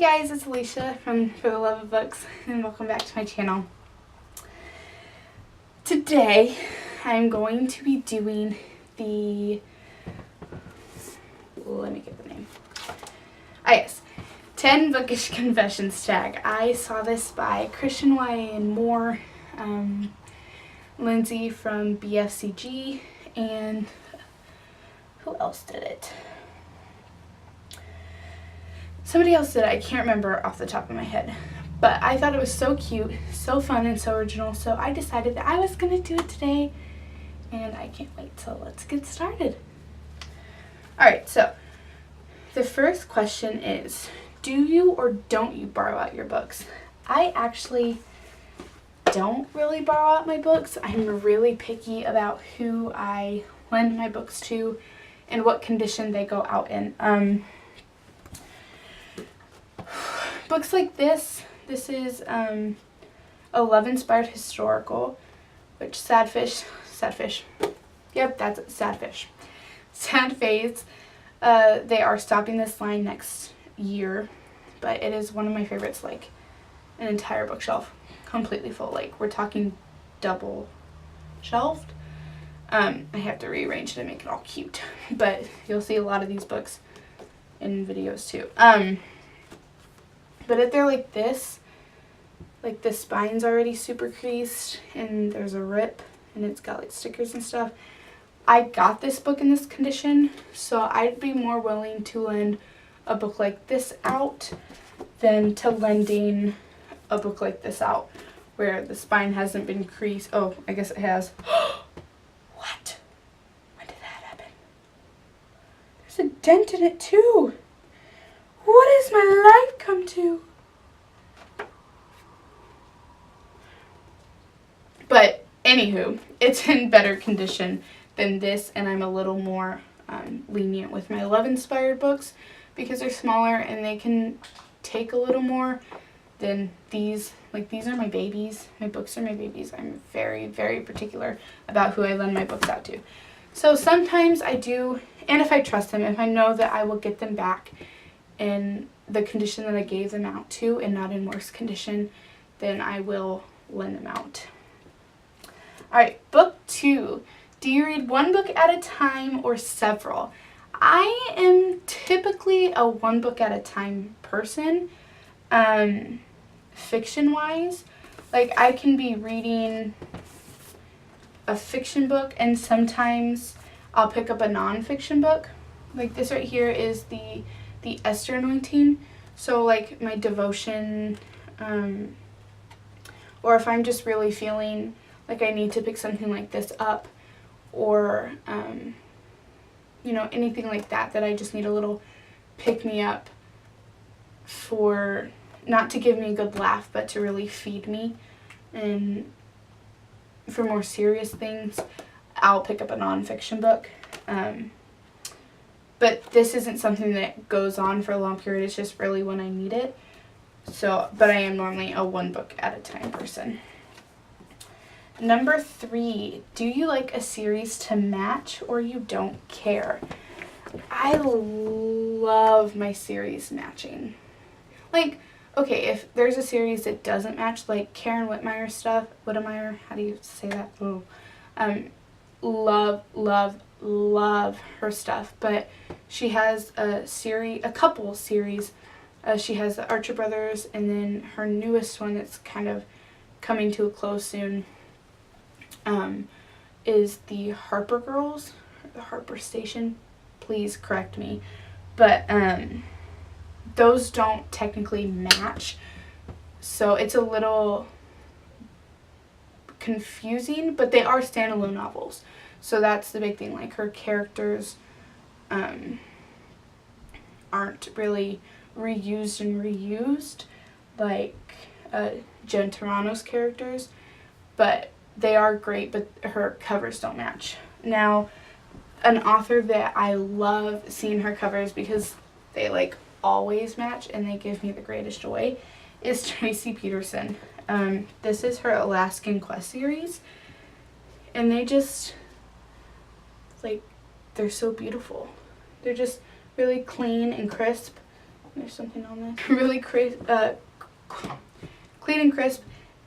Hey guys, it's Alicia from For the Love of Books, and welcome back to my channel. Today, I'm going to be doing the, let me get the name. Yes, 10 Bookish Confessions Tag. I saw this by Christian Y and Moore, Lindsay from BFCG, and who else did it? Somebody else did it. I can't remember off the top of my head. But I thought it was so cute, so fun, and so original, so I decided that I was going to do it today, and I can't wait, so let's get started. Alright, so the first question is, do you or don't you borrow out your books? I actually don't really borrow out my books. I'm really picky about who I lend my books to and what condition they go out in. Books like this is a love-inspired historical, which Sadfish, yep, that's it, Sadfish. Sad Phase, they are stopping this line next year, but it is one of my favorites, like an entire bookshelf, completely full, like we're talking double shelved. I have to rearrange it and make it all cute, but you'll see a lot of these books in videos too. But if they're like this, like the spine's already super creased and there's a rip and it's got like stickers and stuff, I got this book in this condition, so I'd be more willing to lend a book like this out than to lending a book like this out where the spine hasn't been creased. Oh, I guess it has. What? When did that happen? There's a dent in it too. What has my life come to? But anywho, it's in better condition than this, and I'm a little more lenient with my love-inspired books because they're smaller and they can take a little more than these. Like, these are my babies. My books are my babies. I'm very, very particular about who I lend my books out to. So sometimes I do, and if I trust them, if I know that I will get them back in the condition that I gave them out to and not in worse condition, then I will lend them out. Alright, book 2. Do you read one book at a time or several? I am typically a one book at a time person, fiction-wise. Like, I can be reading a fiction book and sometimes I'll pick up a non-fiction book. Like this right here is the Esther anointing. So like my devotion, or if I'm just really feeling like I need to pick something like this up, or you know, anything like that I just need a little pick-me-up for, not to give me a good laugh, but to really feed me. And for more serious things, I'll pick up a nonfiction book. But this isn't something that goes on for a long period. It's just really when I need it. So, but I am normally a one book at a time person. Number 3, do you like a series to match or you don't care? I love my series matching. Like, okay, if there's a series that doesn't match, like Karen Whitmire stuff, Whitmire, how do you say that? Oh, love her stuff, but she has a couple series. She has the Archer Brothers, and then her newest one that's kind of coming to a close soon is the Harper Girls, the Harper Station. Please correct me, but those don't technically match, so it's a little confusing, but they are standalone novels. So that's the big thing. Like, her characters aren't really reused like Jen Tarano's characters, but they are great, but her covers don't match. Now, an author that I love seeing her covers because they like always match and they give me the greatest joy is Tracy Peterson. This is her Alaskan Quest series, and they just, like, they're so beautiful. They're just really clean and crisp, There's something on this. Really clean and crisp.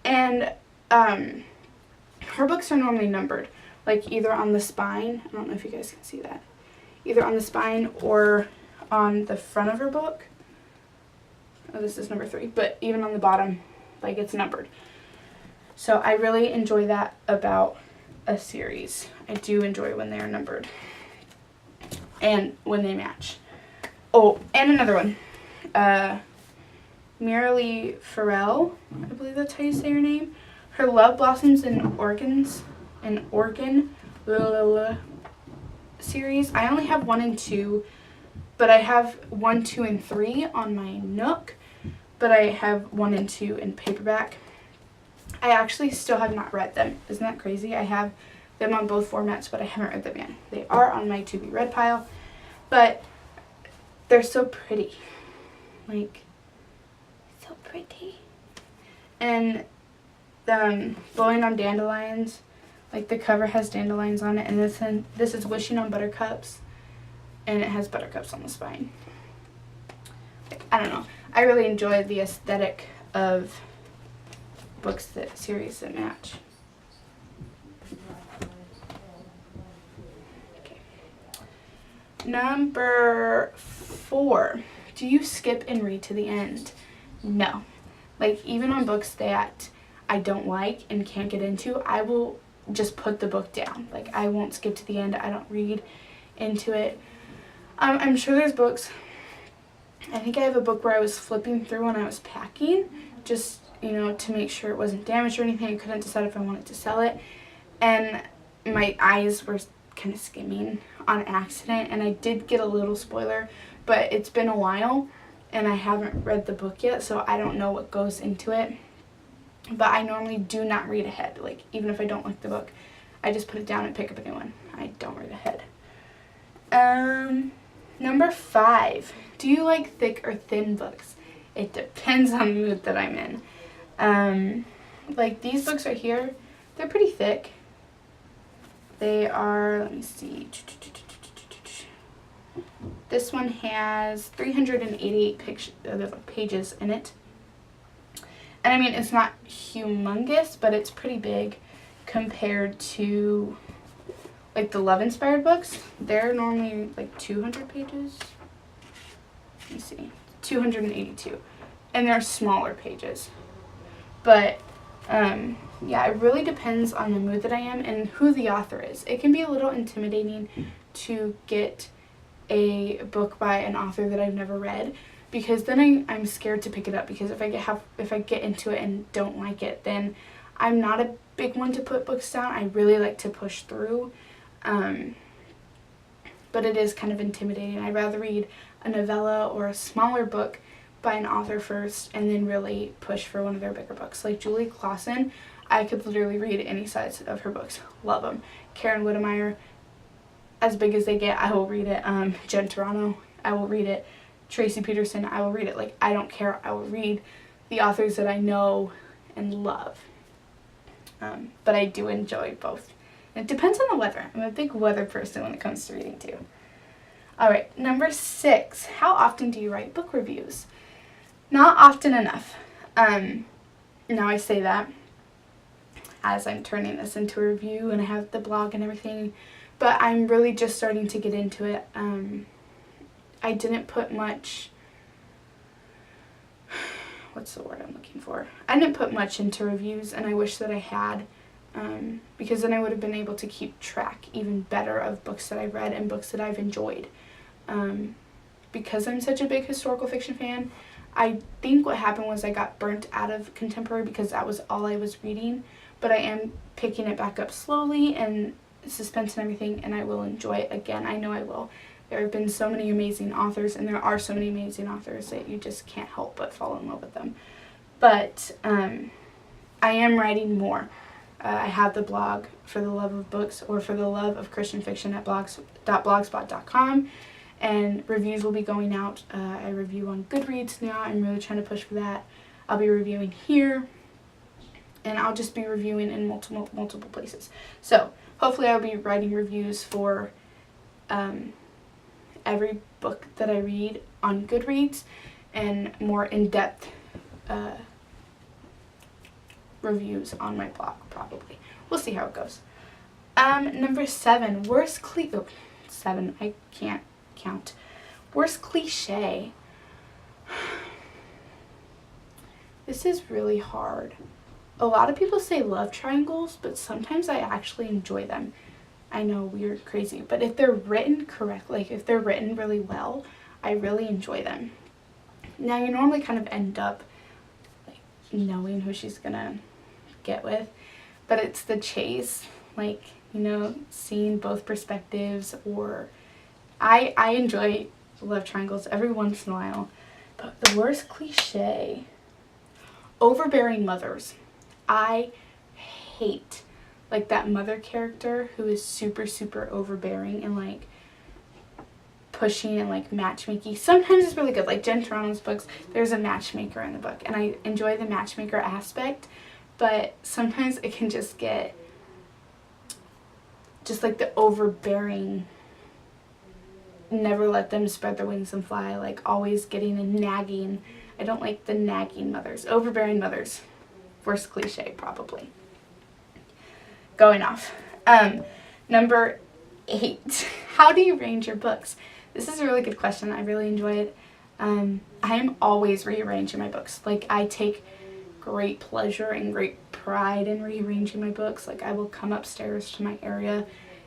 And her books are normally numbered, like either on the spine. I don't know if you guys can see that. Either on the spine or on the front of her book. Oh, this is number 3. But even on the bottom, like, it's numbered. So I really enjoy that about a series. I do enjoy when they're numbered. And when they match. Oh, and another one. Merrily Farrell, I believe that's how you say her name. Her Love Blossoms and Organ series. I only have 1 and 2, but I have 1, 2, and 3 on my Nook, but I have 1 and 2 in paperback. I actually still have not read them. Isn't that crazy? I have them on both formats, but I haven't read them yet. They are on my to be read pile, but they're so pretty. Like, so pretty. And Blowing on Dandelions, like, the cover has dandelions on it, and this is Wishing on Buttercups, and it has buttercups on the spine. Like, I don't know. I really enjoy the aesthetic of series that match. Okay. Number 4. Do you skip and read to the end? No. Like, even on books that I don't like and can't get into, I will just put the book down. Like, I won't skip to the end. I don't read into it. I'm sure there's books. I think I have a book where I was flipping through when I was packing, just, to make sure it wasn't damaged or anything. I couldn't decide if I wanted to sell it. And my eyes were kind of skimming on accident, and I did get a little spoiler, but it's been a while, and I haven't read the book yet, so I don't know what goes into it. But I normally do not read ahead. Like, even if I don't like the book, I just put it down and pick up a new one. I don't read ahead. Number 5. Do you like thick or thin books? It depends on the mood that I'm in. Like, these books right here, they're pretty thick. They are, let me see. This one has 388 pages in it. And I mean, it's not humongous, but it's pretty big compared to, like, the love-inspired books. They're normally, like, 200 pages. Let me see. 282. And they're smaller pages. But, yeah, it really depends on the mood that I am and who the author is. It can be a little intimidating to get a book by an author that I've never read, because then I'm scared to pick it up, because if I get into it and don't like it, then I'm not a big one to put books down. I really like to push through, but it is kind of intimidating. I'd rather read a novella or a smaller book by an author first and then really push for one of their bigger books. Like Julie Clausen, I could literally read any size of her books. Love them. Karen Whittemire, as big as they get, I will read it. Jen Toronto, I will read it. Tracy Peterson, I will read it. Like, I don't care. I will read the authors that I know and love. But I do enjoy both. It depends on the weather. I'm a big weather person when it comes to reading too. Alright, number 6. How often do you write book reviews? Not often enough. Now I say that as I'm turning this into a review and I have the blog and everything, but I'm really just starting to get into it. I didn't put much, what's the word I'm looking for? I didn't put much into reviews, and I wish that I had, because then I would have been able to keep track even better of books that I've read and books that I've enjoyed. Because I'm such a big historical fiction fan, I think what happened was I got burnt out of contemporary because that was all I was reading, but I am picking it back up slowly, and suspense and everything, and I will enjoy it again. I know I will. There have been so many amazing authors, and there are so many amazing authors that you just can't help but fall in love with them. But I am writing more. I have the blog For the Love of Books, or For the Love of Christian Fiction at blogspot.com, and reviews will be going out. I review on Goodreads now. I'm really trying to push for that. I'll be reviewing here, and I'll just be reviewing in multiple places. So hopefully I'll be writing reviews for every book that I read on Goodreads, and more in-depth reviews on my blog, probably. We'll see how it goes. Number 7, seven, I can't count. Worst cliche. This is really hard. A lot of people say love triangles, but sometimes I actually enjoy them. I know, weird, crazy, but if they're written correctly, like if they're written really well, I really enjoy them. Now, you normally kind of end up like knowing who she's gonna get with, but it's the chase, like, you know, seeing both perspectives, or I enjoy love triangles every once in a while. But the worst cliche, overbearing mothers. I hate like that mother character who is super, super overbearing and like pushing and like matchmaking. Sometimes it's really good, like Jen Toronto's books, there's a matchmaker in the book, and I enjoy the matchmaker aspect, but sometimes it can just get just like the overbearing, never let them spread their wings and fly, like always getting a nagging. I don't like the nagging mothers. Overbearing mothers. Worst cliche, probably. Going off. Number 8. How do you range your books? This is a really good question. I really enjoy it. I am always rearranging my books. Like, I take great pleasure and great pride in rearranging my books. Like, I will come upstairs to my area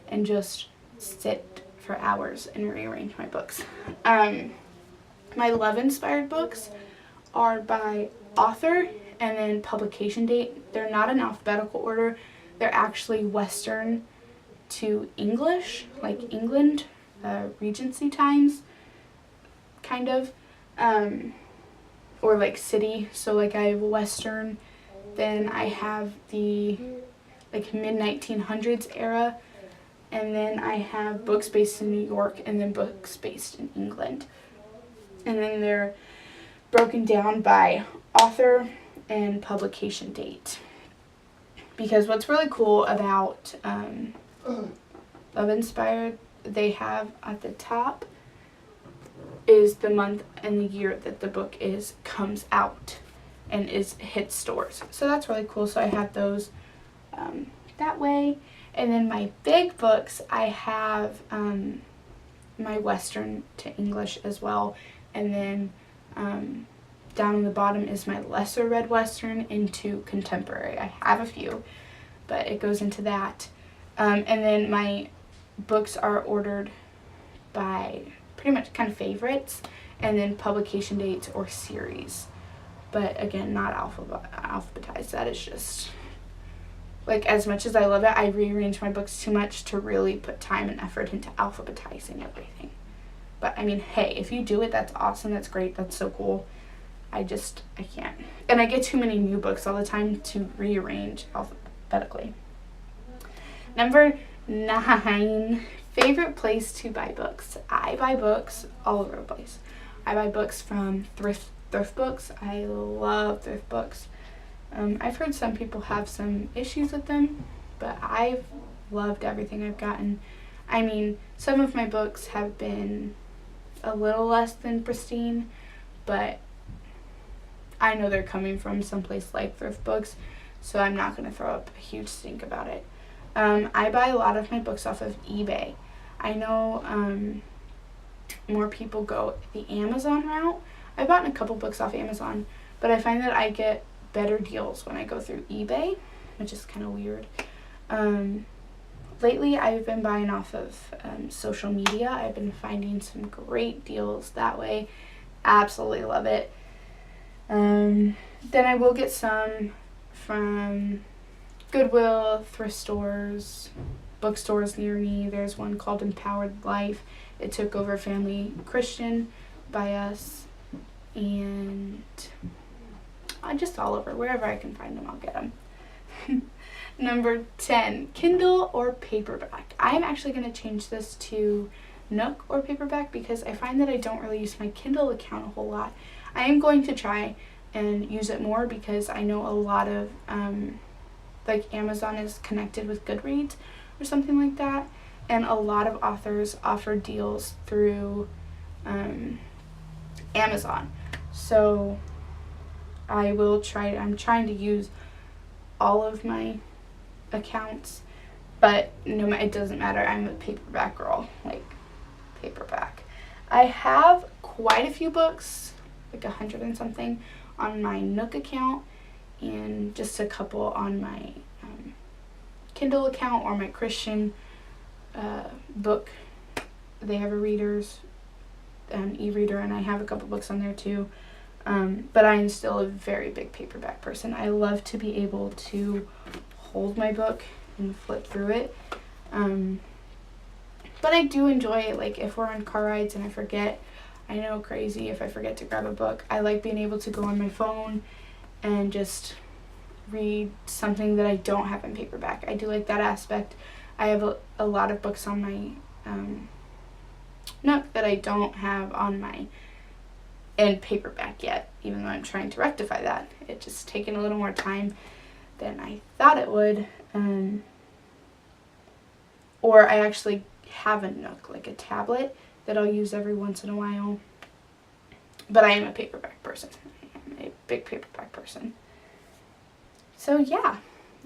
and just sit for hours and rearrange my books. My love-inspired books are by author and then publication date. They're not in alphabetical order. They're actually Western to English, like England, Regency times, kind of, or like city. So like I have Western, then I have the like mid-1900s era, and then I have books based in New York, and then books based in England. And then they're broken down by author and publication date. Because what's really cool about Love Inspired, they have at the top is the month and the year that the book comes out and hits stores. So that's really cool. So I have those that way. And then my big books, I have my Western to English as well. And then down on the bottom is my lesser read Western into contemporary. I have a few, but it goes into that. And then my books are ordered by pretty much kind of favorites, and then publication dates or series. But again, not alphabetized. That is just, like, as much as I love it, I rearrange my books too much to really put time and effort into alphabetizing everything. But I mean, hey, if you do it, that's awesome. That's great. That's so cool. I can't. And I get too many new books all the time to rearrange alphabetically. Number 9, favorite place to buy books. I buy books all over the place. I buy books from thrift books. I love thrift books. I've heard some people have some issues with them, but I've loved everything I've gotten. I mean, some of my books have been a little less than pristine, but I know they're coming from someplace like thrift books, so I'm not going to throw up a huge stink about it. I buy a lot of my books off of eBay. I know more people go the Amazon route. I've bought a couple books off Amazon, but I find that I get better deals when I go through eBay, which is kind of weird. Lately, I've been buying off of social media. I've been finding some great deals that way. Absolutely love it. Then I will get some from Goodwill, thrift stores, bookstores near me. There's one called Empowered Life. It took over Family Christian by us, and just all over. Wherever I can find them, I'll get them. Number 10, Kindle or paperback. I'm actually going to change this to Nook or paperback because I find that I don't really use my Kindle account a whole lot. I am going to try and use it more because I know a lot of, like Amazon is connected with Goodreads or something like that, and a lot of authors offer deals through Amazon. So I'm trying to use all of my accounts, but no, it doesn't matter. I'm a paperback girl, like paperback. I have quite a few books, like 100 and something, on my Nook account, and just a couple on my Kindle account or my Christian book. They have a reader's e-reader, and I have a couple books on there too. But I am still a very big paperback person. I love to be able to hold my book and flip through it. But I do enjoy it, like if we're on car rides and I forget, I know crazy if I forget to grab a book. I like being able to go on my phone and just read something that I don't have in paperback. I do like that aspect. I have a lot of books on my Nook that I don't have on my in paperback yet, even though I'm trying to rectify that. It's just taken a little more time than I thought it would. Or I actually have a Nook, like a tablet, that I'll use every once in a while. But I am a paperback person. I am a big paperback person. So yeah,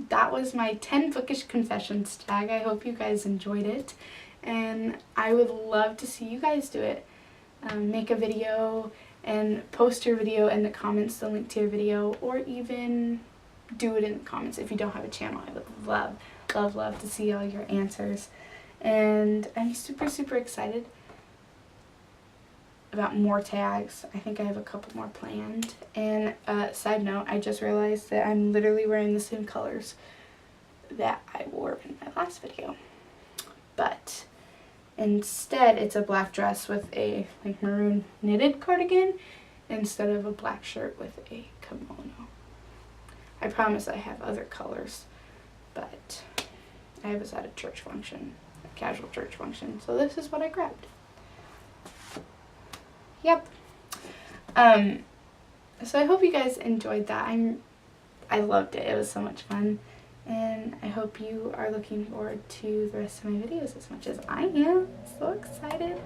that was my 10 Bookish Confessions tag. I hope you guys enjoyed it, and I would love to see you guys do it. Make a video and post your video in the comments, the link to your video, or even do it in the comments if you don't have a channel. I would love to see all your answers. And I'm super excited about more tags. I think I have a couple more planned. And side note, I just realized that I'm literally wearing the same colors that I wore in my last video. But instead, it's a black dress with a like maroon knitted cardigan instead of a black shirt with a kimono. I promise I have other colors, but I was at a church function, a casual church function, so this is what I grabbed. Yep. So I hope you guys enjoyed that. I loved it. It was so much fun. And I hope you are looking forward to the rest of my videos as much as I am. So excited.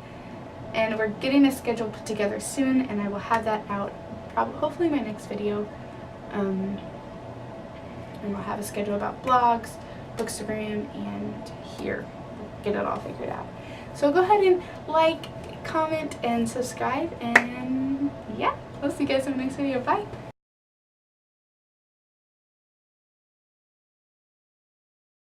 And we're getting a schedule put together soon, and I will have that out hopefully my next video. And we'll have a schedule about blogs, Bookstagram, and here. We'll get it all figured out. So go ahead and like, comment, and subscribe, and yeah, we'll see you guys in the next video. Bye!